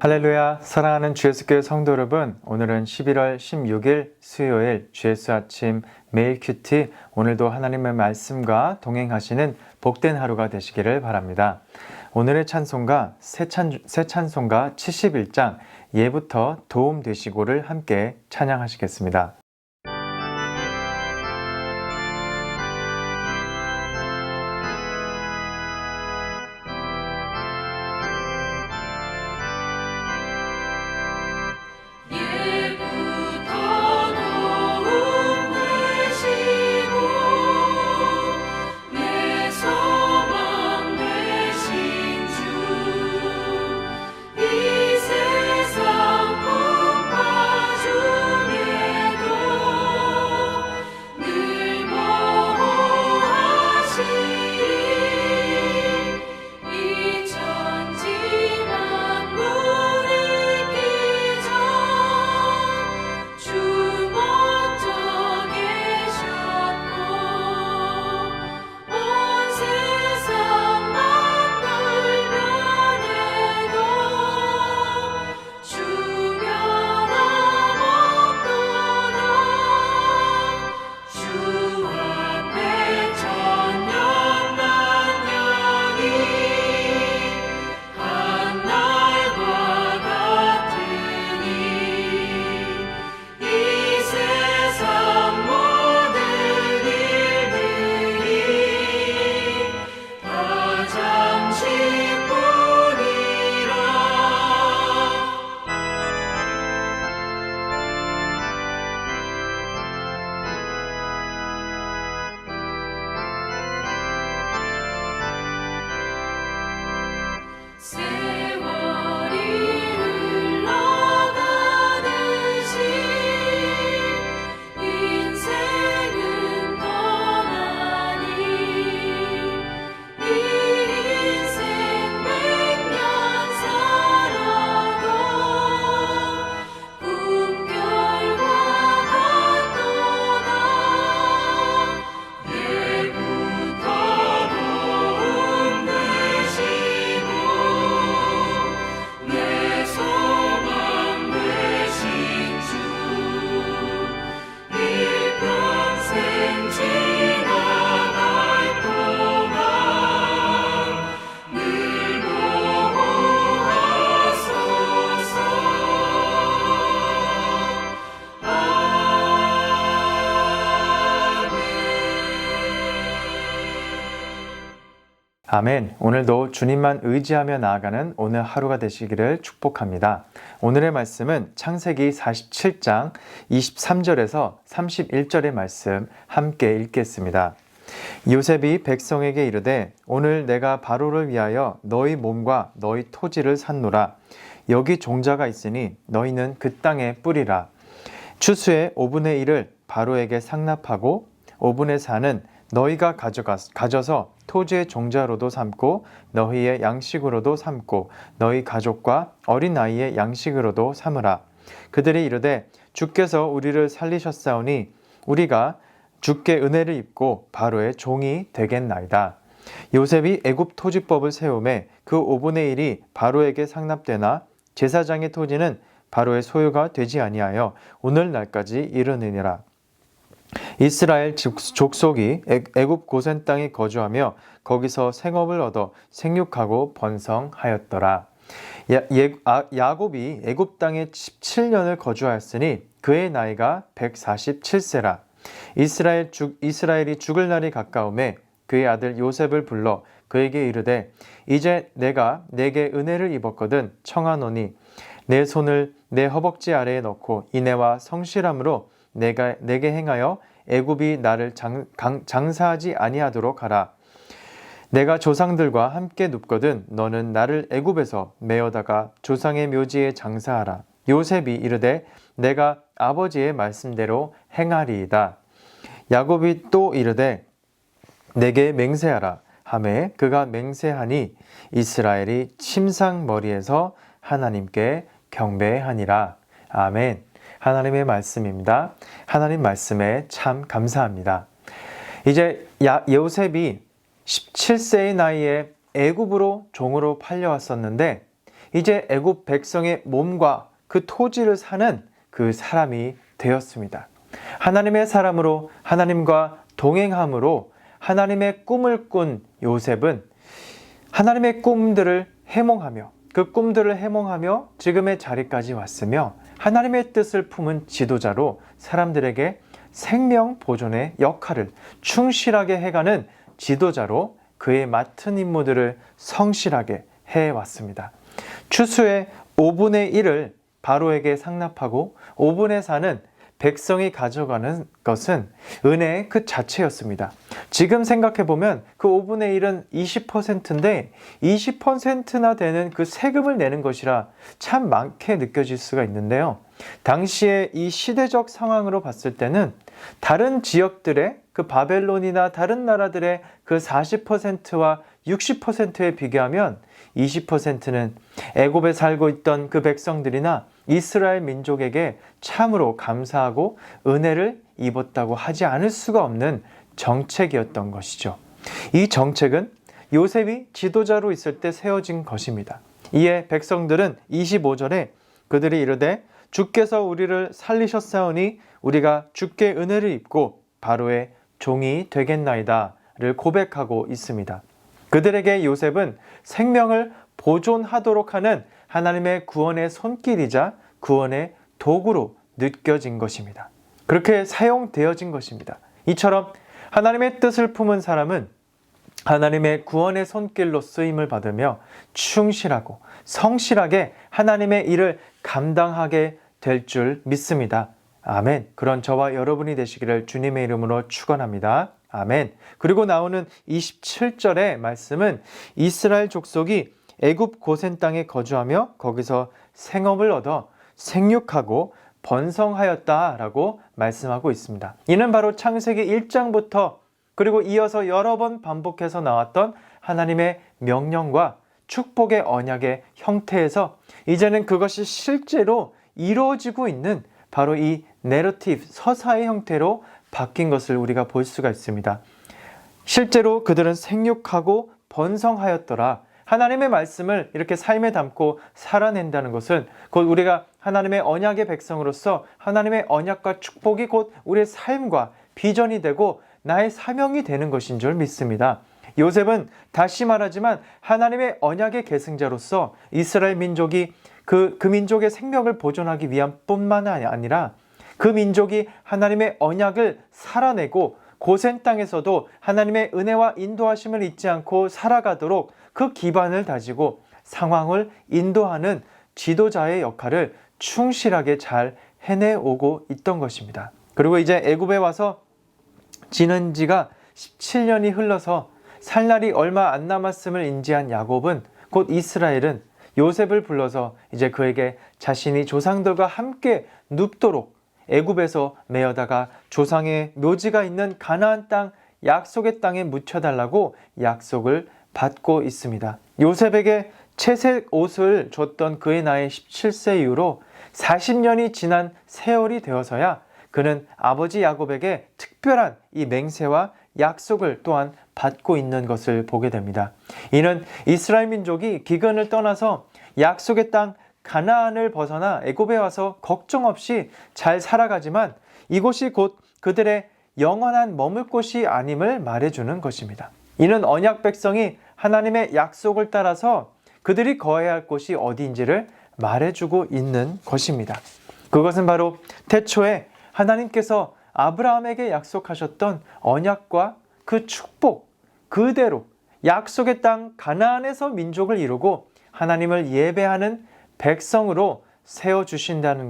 할렐루야, 사랑하는 GS교회 성도 여러분, 오늘은 11월 16일 수요일 GS 아침 매일 큐티, 오늘도 하나님의 말씀과 동행하시는 복된 하루가 되시기를 바랍니다. 오늘의 찬송가 새 찬송가 71장 예부터 도움 되시고를 함께 찬양하시겠습니다. 아멘. 오늘도 주님만 의지하며 나아가는 오늘 하루가 되시기를 축복합니다. 오늘의 말씀은 창세기 47장 23절에서 31절의 말씀 함께 읽겠습니다. 요셉이 백성에게 이르되 오늘 내가 바로를 위하여 너희 몸과 너희 토지를 샀노라. 여기 종자가 있으니 너희는 그 땅에 뿌리라. 추수의 5분의 1을 바로에게 상납하고 5분의 4는 너희가 가져서 토지의 종자로도 삼고 너희의 양식으로도 삼고 너희 가족과 어린 아이의 양식으로도 삼으라. 그들이 이르되 주께서 우리를 살리셨사오니 우리가 주께 은혜를 입고 바로의 종이 되겠나이다. 요셉이 애굽 토지법을 세우매 그 5분의 1이 바로에게 상납되나 제사장의 토지는 바로의 소유가 되지 아니하여 오늘날까지 이르느니라. 이스라엘 족속이 애굽 고센 땅에 거주하며 거기서 생업을 얻어 생육하고 번성하였더라. 야곱이 애굽 땅에 17년을 거주하였으니 그의 나이가 147세라. 이스라엘이 죽을 날이 가까우매 그의 아들 요셉을 불러 그에게 이르되 이제 내가 내게 은혜를 입었거든 청하노니 내 손을 내 허벅지 아래에 넣고 인애와 성실함으로 내게 행하여 애굽이 나를 장사하지 아니하도록 하라. 내가 조상들과 함께 눕거든 너는 나를 애굽에서 메어다가 조상의 묘지에 장사하라. 요셉이 이르되 내가 아버지의 말씀대로 행하리이다. 야곱이 또 이르되 내게 맹세하라 하매 그가 맹세하니 이스라엘이 침상머리에서 하나님께 경배하니라. 아멘. 하나님의 말씀입니다. 하나님 말씀에 참 감사합니다. 이제 요셉이 17세의 나이에 애굽으로 종으로 팔려왔었는데 이제 애굽 백성의 몸과 그 토지를 사는 그 사람이 되었습니다. 하나님의 사람으로 하나님과 동행함으로 하나님의 꿈을 꾼 요셉은 하나님의 꿈들을 해몽하며 그 꿈들을 해몽하며 지금의 자리까지 왔으며 하나님의 뜻을 품은 지도자로 사람들에게 생명 보존의 역할을 충실하게 해가는 지도자로 그의 맡은 임무들을 성실하게 해왔습니다. 추수의 5분의 1을 바로에게 상납하고 5분의 4는 백성이 가져가는 것은 은혜의 그 자체였습니다. 지금 생각해보면 그 5분의 1은 20%인데 20%나 되는 그 세금을 내는 것이라 참 많게 느껴질 수가 있는데요. 당시에 이 시대적 상황으로 봤을 때는 다른 지역들의 그 바벨론이나 다른 나라들의 그 40%와 60%에 비교하면 20%는 애굽에 살고 있던 그 백성들이나 이스라엘 민족에게 참으로 감사하고 은혜를 입었다고 하지 않을 수가 없는 정책이었던 것이죠. 이 정책은 요셉이 지도자로 있을 때 세워진 것입니다. 이에 백성들은 25절에 그들이 이르되 주께서 우리를 살리셨사오니 우리가 주께 은혜를 입고 바로의 종이 되겠나이다를 고백하고 있습니다. 그들에게 요셉은 생명을 보존하도록 하는 하나님의 구원의 손길이자 구원의 도구로 느껴진 것입니다. 그렇게 사용되어진 것입니다. 이처럼 하나님의 뜻을 품은 사람은 하나님의 구원의 손길로 쓰임을 받으며 충실하고 성실하게 하나님의 일을 감당하게 될 줄 믿습니다. 아멘. 그런 저와 여러분이 되시기를 주님의 이름으로 축원합니다. 아멘. 그리고 나오는 27절의 말씀은 이스라엘 족속이 애굽 고센 땅에 거주하며 거기서 생업을 얻어 생육하고 번성하였다라고 말씀하고 있습니다. 이는 바로 창세기 1장부터 그리고 이어서 여러 번 반복해서 나왔던 하나님의 명령과 축복의 언약의 형태에서 이제는 그것이 실제로 이루어지고 있는 바로 이 내러티브, 서사의 형태로 바뀐 것을 우리가 볼 수가 있습니다. 실제로 그들은 생육하고 번성하였더라. 하나님의 말씀을 이렇게 삶에 담고 살아낸다는 것은 곧 우리가 하나님의 언약의 백성으로서 하나님의 언약과 축복이 곧 우리의 삶과 비전이 되고 나의 사명이 되는 것인 줄 믿습니다. 요셉은 다시 말하지만 하나님의 언약의 계승자로서 이스라엘 민족이 그 민족의 생명을 보존하기 위한 뿐만 아니라 그 민족이 하나님의 언약을 살아내고 고센 땅에서도 하나님의 은혜와 인도하심을 잊지 않고 살아가도록 그 기반을 다지고 상황을 인도하는 지도자의 역할을 충실하게 잘 해내오고 있던 것입니다. 그리고 이제 애굽에 와서 지낸 지가 17년이 흘러서 살 날이 얼마 안 남았음을 인지한 야곱은 곧 이스라엘은 요셉을 불러서 이제 그에게 자신이 조상들과 함께 눕도록 애굽에서 메어다가 조상의 묘지가 있는 가나안 땅 약속의 땅에 묻혀달라고 약속을 받고 있습니다. 요셉에게 채색 옷을 줬던 그의 나이 17세 이후로 40년이 지난 세월이 되어서야 그는 아버지 야곱에게 특별한 이 맹세와 약속을 또한 받고 있는 것을 보게 됩니다. 이는 이스라엘 민족이 기근을 떠나서 약속의 땅 가나안을 벗어나 애굽에 와서 걱정 없이 잘 살아가지만 이곳이 곧 그들의 영원한 머물 곳이 아님을 말해주는 것입니다. 이는 언약 백성이 하나님의 약속을 따라서 그들이 거해야 할 곳이 어디인지를 말해주고 있는 것입니다. 그것은 바로 태초에 하나님께서 아브라함에게 약속하셨던 언약과 그 축복 그대로 약속의 땅 가나안에서 민족을 이루고 하나님을 예배하는 백성으로 세워주신다는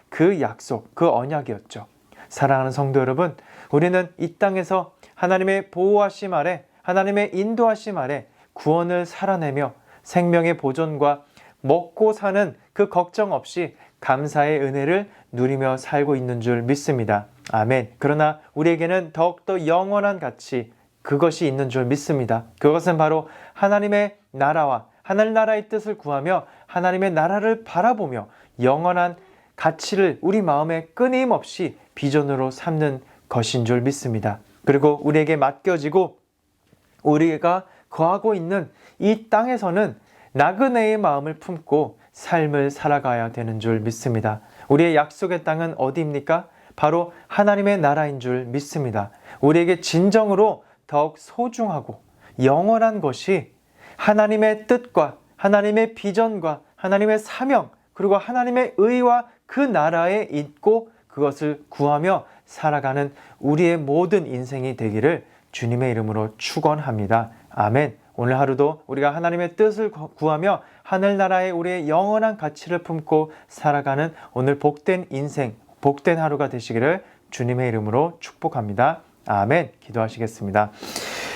그 약속, 그 언약이었죠. 사랑하는 성도 여러분, 우리는 이 땅에서 하나님의 보호하심 아래, 하나님의 인도하심 아래 구원을 살아내며 생명의 보존과 먹고 사는 그 걱정 없이 감사의 은혜를 누리며 살고 있는 줄 믿습니다. 아멘. 그러나 우리에게는 더욱더 영원한 가치, 그것이 있는 줄 믿습니다. 그것은 바로 하나님의 나라와 하늘나라의 뜻을 구하며 하나님의 나라를 바라보며 영원한 가치를 우리 마음에 끊임없이 비전으로 삼는 것인 줄 믿습니다. 그리고 우리에게 맡겨지고 우리가 거하고 있는 이 땅에서는 나그네의 마음을 품고 삶을 살아가야 되는 줄 믿습니다. 우리의 약속의 땅은 어디입니까? 바로 하나님의 나라인 줄 믿습니다. 우리에게 진정으로 더욱 소중하고 영원한 것이 하나님의 뜻과 하나님의 비전과 하나님의 사명, 그리고 하나님의 의와 그 나라에 있고 그것을 구하며 살아가는 우리의 모든 인생이 되기를 주님의 이름으로 축원합니다. 아멘. 오늘 하루도 우리가 하나님의 뜻을 구하며 하늘나라의 우리의 영원한 가치를 품고 살아가는 오늘 복된 인생, 복된 하루가 되시기를 주님의 이름으로 축복합니다. 아멘. 기도하시겠습니다.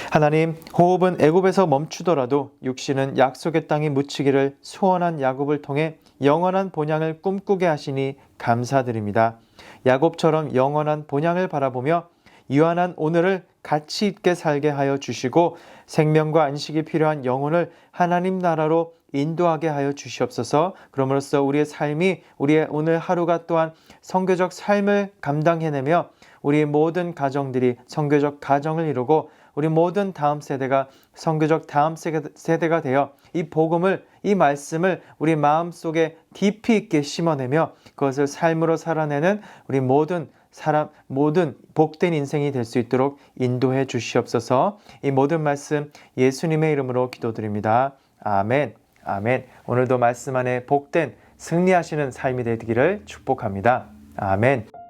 하나님, 호흡은 애굽에서 멈추더라도 육신은 약속의 땅에 묻히기를 소원한 야곱을 통해 영원한 본향을 꿈꾸게 하시니 감사드립니다. 야곱처럼 영원한 본향을 바라보며 유한한 오늘을 가치 있게 살게 하여 주시고 생명과 안식이 필요한 영혼을 하나님 나라로 인도하게 하여 주시옵소서. 그럼으로써 우리의 삶이, 우리의 오늘 하루가 또한 선교적 삶을 감당해내며 우리의 모든 가정들이 선교적 가정을 이루고 우리 모든 다음 세대가 선교적 다음 세대가 되어 이 복음을, 이 말씀을 우리 마음속에 깊이 있게 심어내며 그것을 삶으로 살아내는 우리 모든 복된 인생이 될 수 있도록 인도해 주시옵소서. 이 모든 말씀 예수님의 이름으로 기도드립니다. 아멘. 아멘. 오늘도 말씀 안에 복된 승리하시는 삶이 되기를 축복합니다. 아멘.